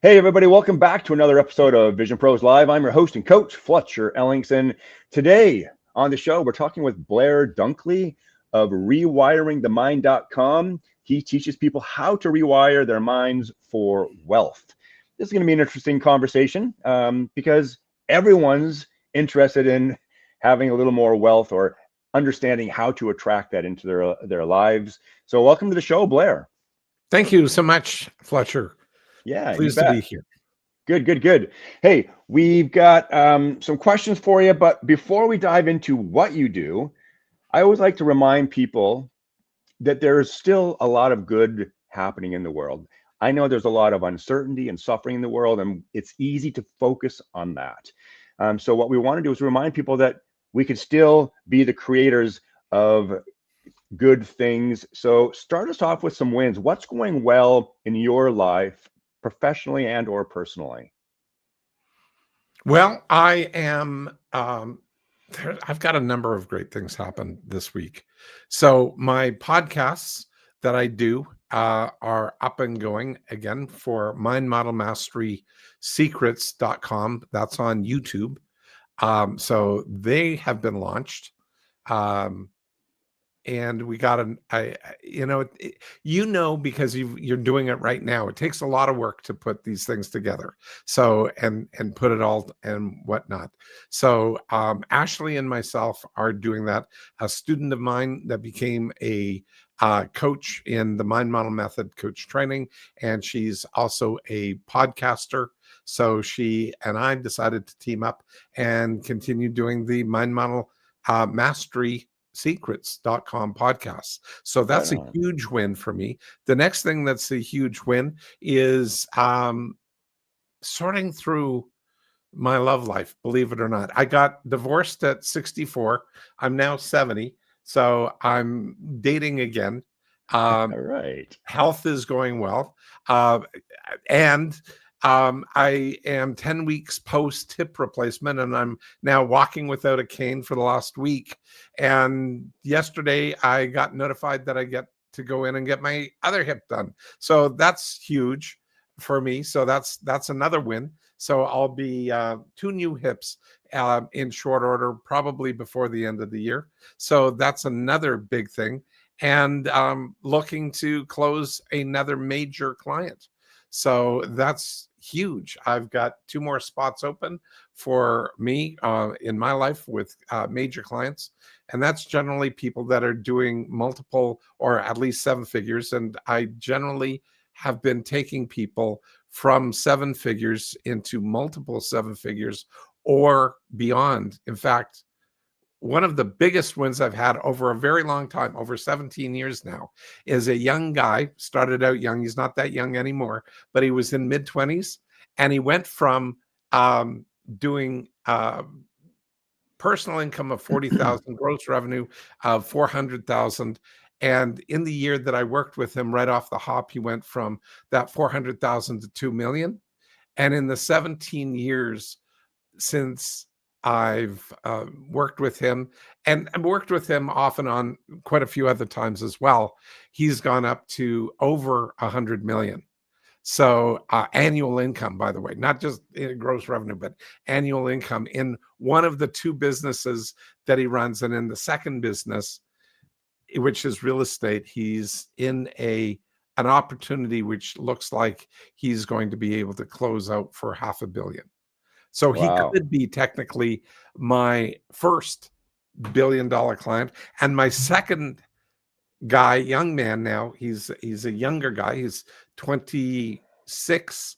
Hey, everybody, welcome back to another episode of Vision Pros Live. I'm your host and coach, Fletcher Ellingson. Today on the show, we're talking with Blair Dunkley of rewiringthemind.com. He teaches people how to rewire their minds for wealth. This is going to be an interesting conversation because everyone's interested in having a little more wealth or understanding how to attract that into their lives. So welcome to the show, Blair. Thank you so much, Fletcher. Yeah, you Pleased to be bet. here. Good. Hey, we've got some questions for you, but before we dive into what you do, I always like to remind people that there's still a lot of good happening in the world. I know there's a lot of uncertainty and suffering in the world, and it's easy to focus on that. So what we want to do is remind people that we could still be the creators of good things. So start us off with some wins. What's going well in your life, professionally and or personally? Well, I am. I've got a number of great things happen this week. So my podcasts that I do are up and going again for Mind Model Mastery Secrets.com. That's on YouTube. So they have been launched. Um, and we got because you're doing it right now. It takes a lot of work to put these things together, so and put it all and whatnot. So Ashley and myself are doing that. A student of mine that became a coach in the Mind Model Method coach training, and she's also a podcaster. So she and I decided to team up and continue doing the Mind Model Mastery Secrets.com podcasts. So Right that's a on. huge win for me. The next thing that's a huge win is sorting through my love life. Believe it or not, I got divorced at 64. I'm now 70. So I'm dating again. All right. Health is going well. Uh, and I am 10 weeks post hip replacement, and I'm now walking without a cane for the last week. And yesterday I got notified that I get to go in and get my other hip done. So that's huge for me. So that's another win. So I'll be 2 new hips in short order, probably before the end of the year. So that's another big thing. And looking to close another major client. So that's huge. I've got 2 more spots open for me in my life with major clients. And that's generally people that are doing multiple or at least 7 figures. And I generally have been taking people from 7 figures into multiple 7 figures or beyond. In fact, one of the biggest wins I've had over a very long time, over 17 years now, is a young guy, started out young. He's not that young anymore, but he was in mid-20s, and he went from doing personal income of 40,000, gross revenue of 400,000. And in the year that I worked with him, right off the hop, he went from that 400,000 to 2 million. And in the 17 years since I've worked with him, and I've worked with him off and on quite a few other times as well, he's gone up to over 100 million. So annual income, by the way, not just gross revenue, but annual income in one of the 2 businesses that he runs. And in the second business, which is real estate, he's in an opportunity which looks like he's going to be able to close out for $500 million. So he Wow. could be technically my first $1 billion client. And my second guy, young man now, he's a younger guy. He's 26.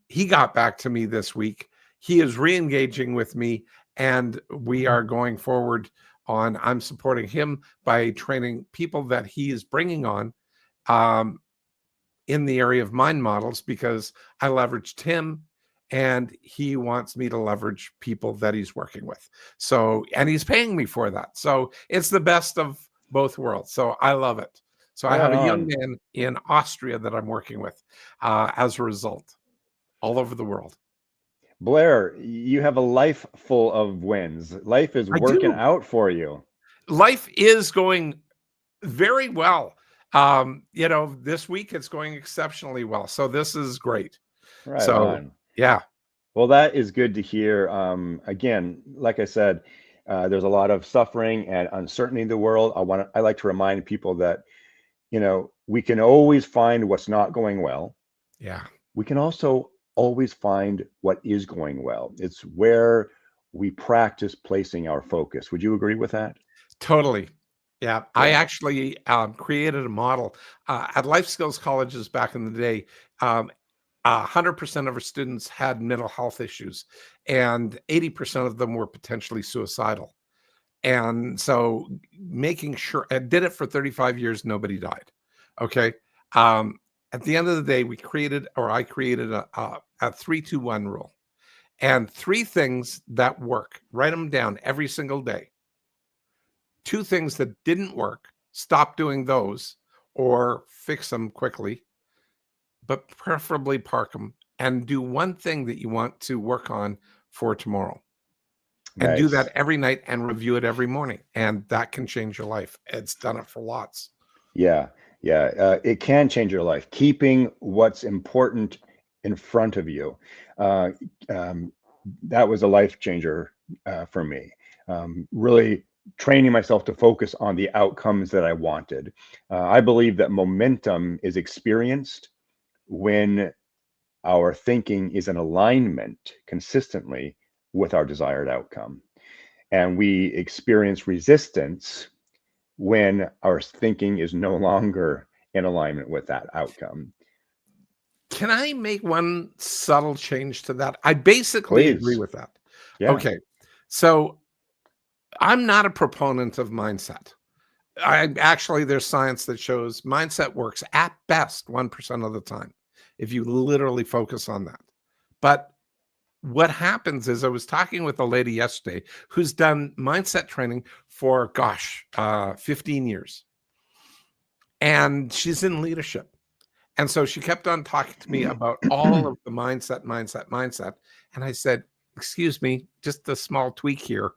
He got back to me this week. He is re-engaging with me, and we are going forward on, I'm supporting him by training people that he is bringing on in the area of mind models, because I leveraged him and he wants me to leverage people that he's working with. So, and he's paying me for that. So it's the best of both worlds. So I love it. So I Right have a young on. man in Austria that I'm working with as a result, all over the world. Blair, you have a life full of wins. Life is I working do. out for you. Life is going very well. This week it's going exceptionally well. So this is great. Right So on. yeah, Well, that is good to hear. Again, like I said, there's a lot of suffering and uncertainty in the world. I like to remind people that, we can always find what's not going well. yeah, We can also always find what is going well. It's where we practice placing our focus. Would you agree with that? totally. Yeah, I Yeah. actually created a model at life skills colleges back in the day. 100% of our students had mental health issues, and 80% of them were potentially suicidal. And so making sure I did it for 35 years, nobody died. Okay. Um, at the end of the day, I created a 3-2-1 rule and three things that work. Write them down every single day. Two things that didn't work, stop doing those or fix them quickly, but preferably park them and do one thing that you want to work on for tomorrow. And do that Nice. every night and review it every morning, and that can change your life. It's done it for lots. Yeah. Yeah. It can change your life. Keeping what's important in front of you. Uh, um, that was a life changer for me. Really training myself to focus on the outcomes that I wanted. I believe that momentum is experienced when our thinking is in alignment consistently with our desired outcome. And we experience resistance when our thinking is no longer in alignment with that outcome. Can I make one subtle change to that? I basically agree Please. with that. Yeah. Okay. So I'm not a proponent of mindset. There's science that shows mindset works at best 1% of the time if you literally focus on that. But what happens is I was talking with a lady yesterday who's done mindset training for, 15 years. And she's in leadership. And so she kept on talking to me about all of the mindset. And I said, excuse me, just a small tweak here.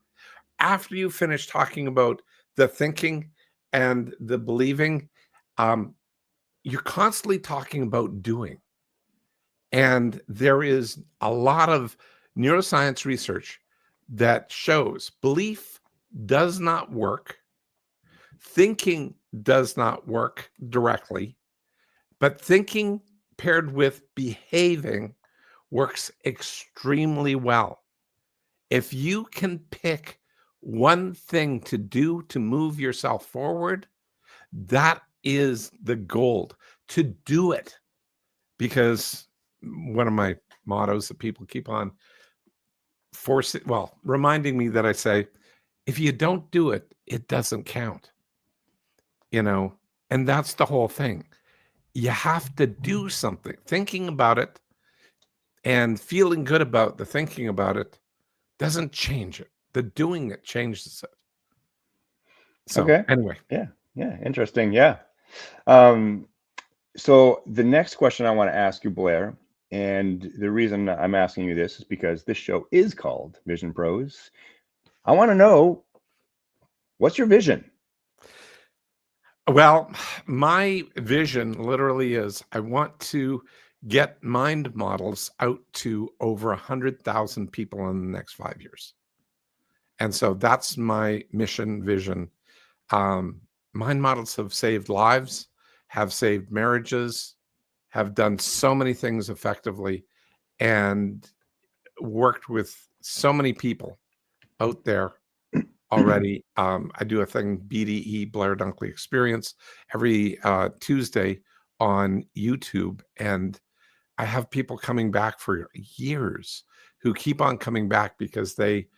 After you finish talking about the thinking and the believing, um, you're constantly talking about doing. And there is a lot of neuroscience research that shows belief does not work, thinking does not work directly, but thinking paired with behaving works extremely well. If you can pick one thing to do to move yourself forward, that is the gold, to do it. Because one of my mottos that people keep on reminding me that I say, if you don't do it, it doesn't count, you know, and that's the whole thing. You have to do something. Thinking about it and feeling good about the thinking about it doesn't change it. The doing it changes it. So Okay. anyway, Yeah. Yeah. Interesting. Yeah. Um, so the next question I want to ask you, Blair, and the reason I'm asking you this is because this show is called Vision Pros. I want to know, what's your vision? well, my vision literally is I want to get mind models out to over 100,000 people in the next 5 years. And so that's my mission vision. Um, Mind models have saved lives, have saved marriages, have done so many things effectively, and worked with so many people out there already. I do a thing, BDE, Blair Dunkley Experience, every Tuesday on YouTube. And I have people coming back for years who keep on coming back because they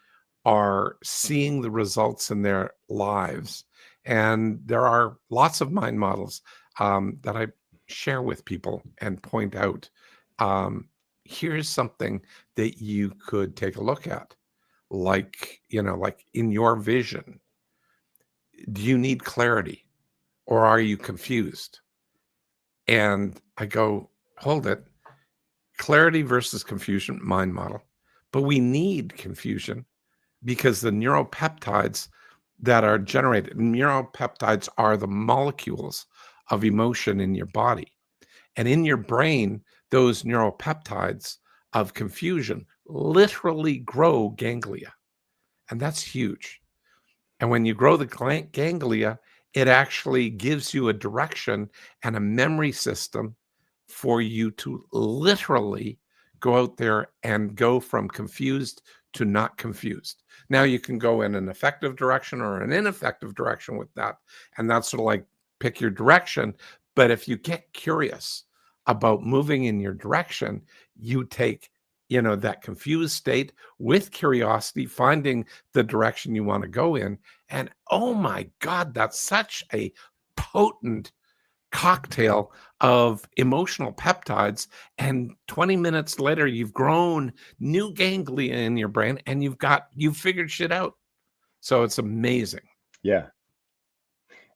are seeing the results in their lives. And there are lots of mind models that I share with people and point out. Here's something that you could take a look at. Like in your vision, do you need clarity or are you confused? And I go, hold it. Clarity versus confusion, mind model. But we need confusion because the neuropeptides that are generated, neuropeptides are the molecules of emotion in your body. And in your brain, those neuropeptides of confusion literally grow ganglia. And that's huge. And when you grow the ganglia, it actually gives you a direction and a memory system for you to literally go out there and go from confused to not confused. Now you can go in an effective direction or an ineffective direction with that. And that's sort of like pick your direction. But if you get curious about moving in your direction, you take, that confused state with curiosity, finding the direction you want to go in. And oh my God, that's such a potent cocktail of emotional peptides. And 20 minutes later, you've grown new ganglia in your brain and you've figured shit out. So it's amazing. Yeah.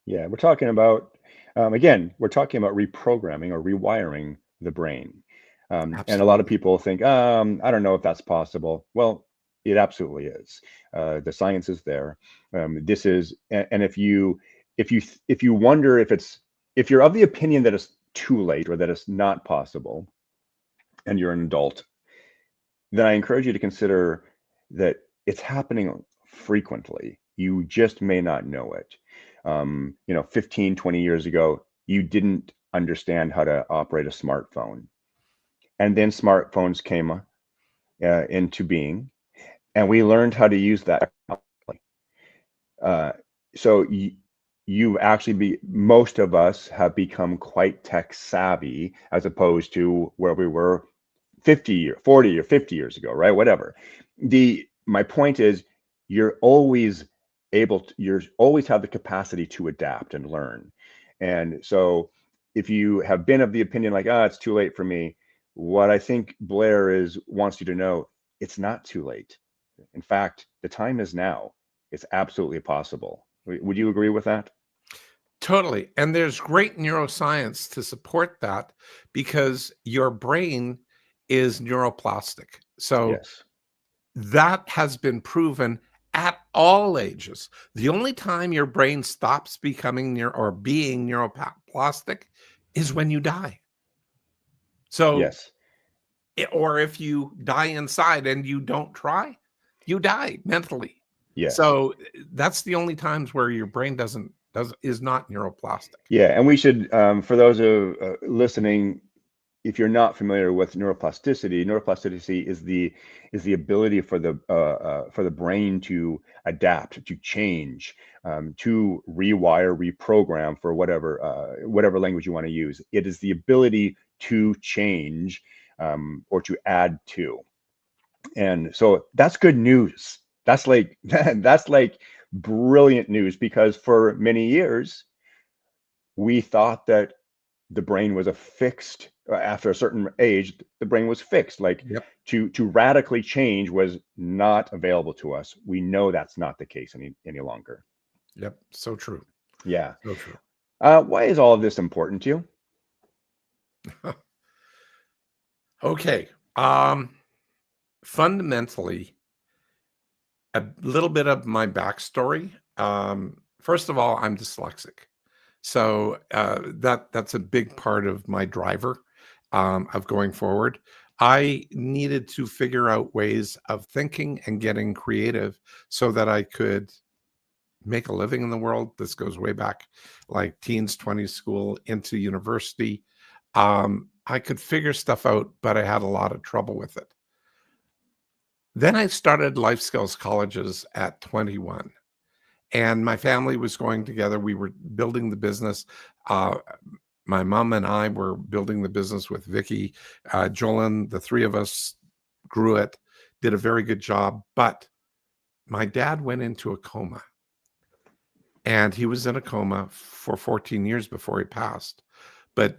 Yeah. We're talking about, again, we're talking about reprogramming or rewiring the brain. And a lot of Absolutely. people think, I don't know if that's possible. Well, it absolutely is. The science is there. This is, and if you wonder if you're of the opinion that it's too late or that it's not possible, and you're an adult, then I encourage you to consider that it's happening frequently. You just may not know it. 15, 20 years ago, you didn't understand how to operate a smartphone. And then smartphones came into being, and we learned how to use that. Uh, so you actually most of us have become quite tech savvy as opposed to where we were 50 or 40 or 50 years ago, right? Whatever. My point is you're always you're always have the capacity to adapt and learn. And so if you have been of the opinion like, it's too late for me, what I think Blair wants you to know, it's not too late. In fact, the time is now. It's absolutely possible. Would you agree with that? Totally. And there's great neuroscience to support that because your brain is neuroplastic. So Yes. that has been proven at all ages. The only time your brain stops becoming being neuroplastic is when you die. So, Yes. or if you die inside and you don't try, you die mentally. Yes. So that's the only times where your brain is not neuroplastic. Yeah, and we should, for those of listening, if you're not familiar with neuroplasticity is the ability for the brain to adapt, to change, to rewire, reprogram for whatever language you want to use. It is the ability to change or to add to, and so that's good news. That's like that's like brilliant news because for many years we thought that the brain was a fixed after a certain age the brain was fixed, like Yep. to radically change was not available to us. We know that's not the case any longer. Yep. So true. Yeah. So true. Why is all of this important to you? Okay. Fundamentally, a little bit of my backstory. First of all, I'm dyslexic. So that's a big part of my driver of going forward. I needed to figure out ways of thinking and getting creative so that I could make a living in the world. This goes way back, like teens, 20s school into university. I could figure stuff out, but I had a lot of trouble with it. Then I started life skills colleges at 21. And my family was going together. We were building the business. My mom and I were building the business with Vicky, Jolyn. The three of us grew it, did a very good job. But my dad went into a coma. And he was in a coma for 14 years before he passed. But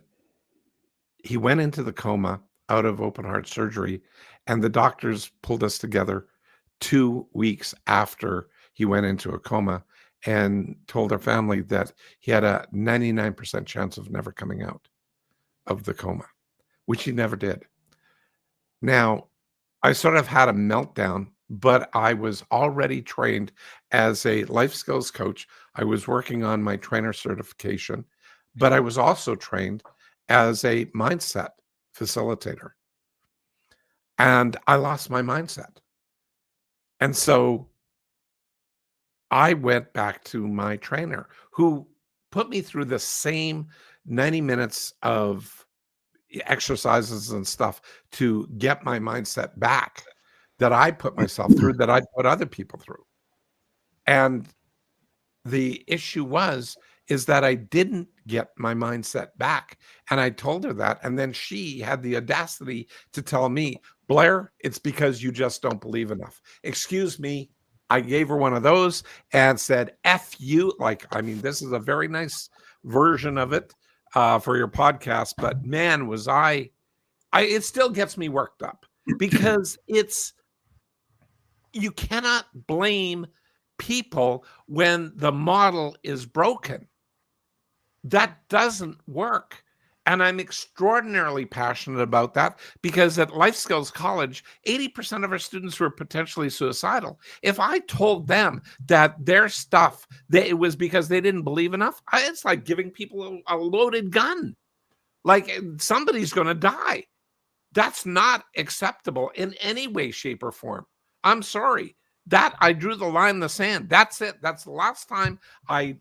he went into the coma out of open heart surgery. And the doctors pulled us together 2 weeks after he went into a coma and told our family that he had a 99% chance of never coming out of the coma, which he never did. Now, I sort of had a meltdown, but I was already trained as a life skills coach. I was working on my trainer certification, but I was also trained as a mindset facilitator. And I lost my mindset. And so I went back to my trainer who put me through the same 90 minutes of exercises and stuff to get my mindset back that I put myself through, that I put other people through. And the issue is that I didn't get my mindset back. And I told her that. And then she had the audacity to tell me, Blair, it's because you just don't believe enough. Excuse me. I gave her one of those and said, F you. Like, I mean, this is a very nice version of it for your podcast. But man, was it still gets me worked up because you cannot blame people when the model is broken. That doesn't work. And I'm extraordinarily passionate about that because at Life Skills College, 80% of our students were potentially suicidal. If I told them that their stuff, it was because they didn't believe enough, it's like giving people a loaded gun. Like somebody's going to die. That's not acceptable in any way, shape, or form. I'm sorry. That I drew the line in the sand. That's it. That's the last time I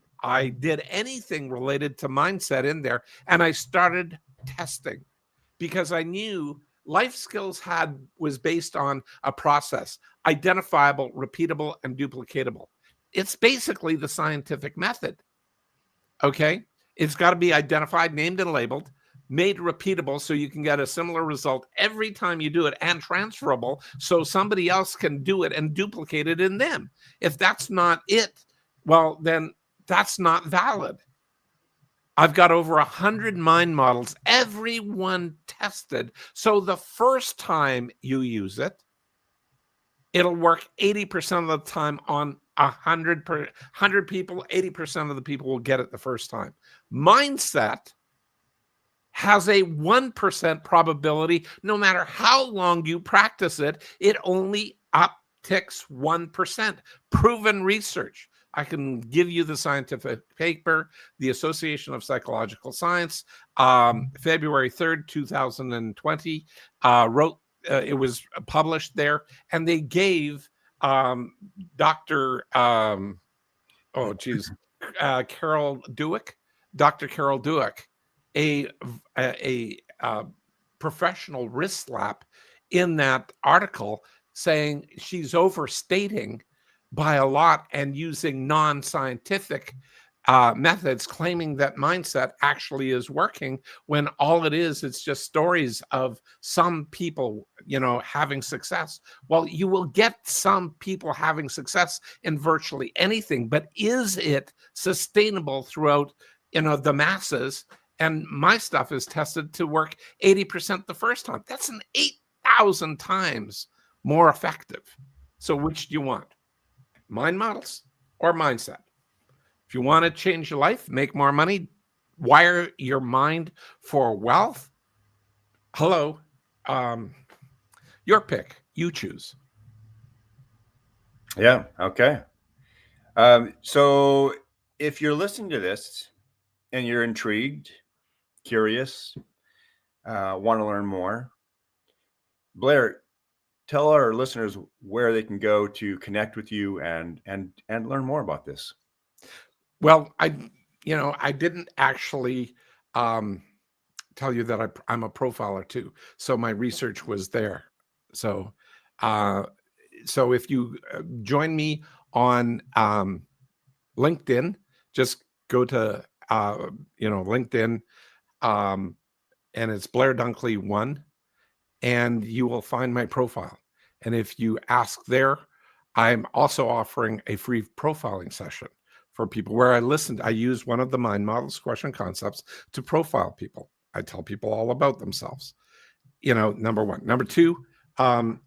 did anything related to mindset in there. And I started testing because I knew life skills was based on a process, identifiable, repeatable, and duplicatable. It's basically the scientific method. Okay. It's got to be identified, named, and labeled, made repeatable so you can get a similar result every time you do it, and transferable so somebody else can do it and duplicate it in them. If that's not it, well, then that's not valid. I've got over 100 mind models, every one tested. So the first time you use it, it'll work 80% of the time on 100 people. 80% of the people will get it the first time. Mindset has a 1% probability. No matter how long you practice it, it only upticks 1%. Proven research. I can give you the scientific paper, the Association of Psychological Science, February 3rd, 2020, wrote, it was published there, and they gave Dr. Carol Dweck, Dr. Carol Dweck, a professional wrist slap in that article, saying she's overstating by a lot and using non-scientific methods, claiming that mindset actually is working when all it is, it's just stories of some people, having success. Well, you will get some people having success in virtually anything, but is it sustainable throughout, the masses? And my stuff is tested to work 80% the first time. That's an 8,000 times more effective. So which do you want? Mind models or mindset? If you want to change your life, make more money, wire your mind for wealth, hello, your pick. You choose. Yeah. Okay. So if you're listening to this and you're intrigued, curious, want to learn more, Blair, tell our listeners where they can go to connect with you and learn more about this. Well, I didn't actually tell you that I'm a profiler too. So my research was there. So if you join me on LinkedIn, just go to LinkedIn, and it's Blair Dunkley 1, and you will find my profile. And if you ask there, I'm also offering a free profiling session for people where I use one of the mind models, question concepts, to profile people. I tell people all about themselves. Number one. Number two,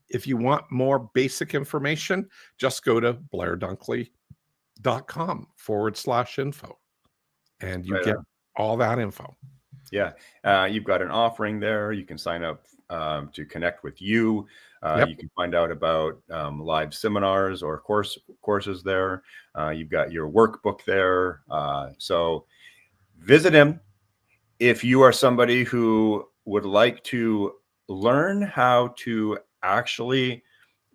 if you want more basic information, just go to blairdunkley.com/info, and you get all that info. Yeah. You've got an offering there. You can sign up to connect with you. Yep. You can find out about live seminars or courses there. You've got your workbook there. So visit him. If you are somebody who would like to learn how to actually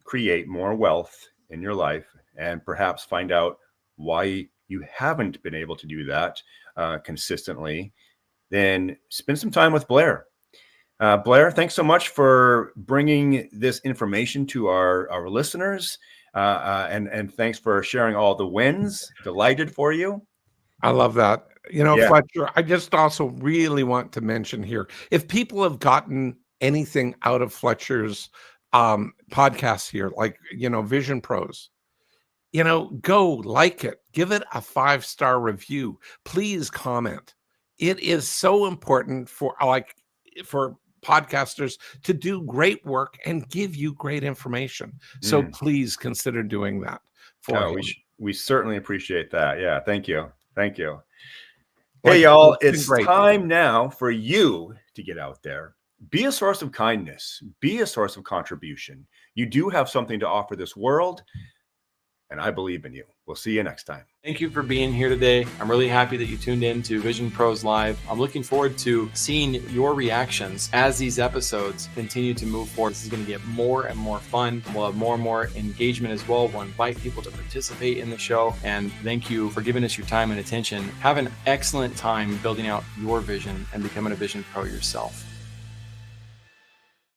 create more wealth in your life and perhaps find out why you haven't been able to do that consistently, then spend some time with Blair. Blair, thanks so much for bringing this information to our listeners. And thanks for sharing all the wins. Delighted for you. I love that. You know, Yeah. Fletcher, I just also really want to mention here, if people have gotten anything out of Fletcher's podcast here, like, you know, Vision Pros, you know, go like it, give it a 5-star review, please comment. It is so important for podcasters to do great work and give you great information. So please consider doing that for him. We certainly appreciate that. Yeah, thank you. Thank you. Hey, y'all, it's time now for you to get out there. Be a source of kindness. Be a source of contribution. You do have something to offer this world, and I believe in you. We'll see you next time. Thank you for being here today. I'm really happy that you tuned in to Vision Pros Live. I'm looking forward to seeing your reactions as these episodes continue to move forward. This is going to get more and more fun. We'll have more and more engagement as well. We'll invite people to participate in the show. And thank you for giving us your time and attention. Have an excellent time building out your vision and becoming a Vision Pro yourself.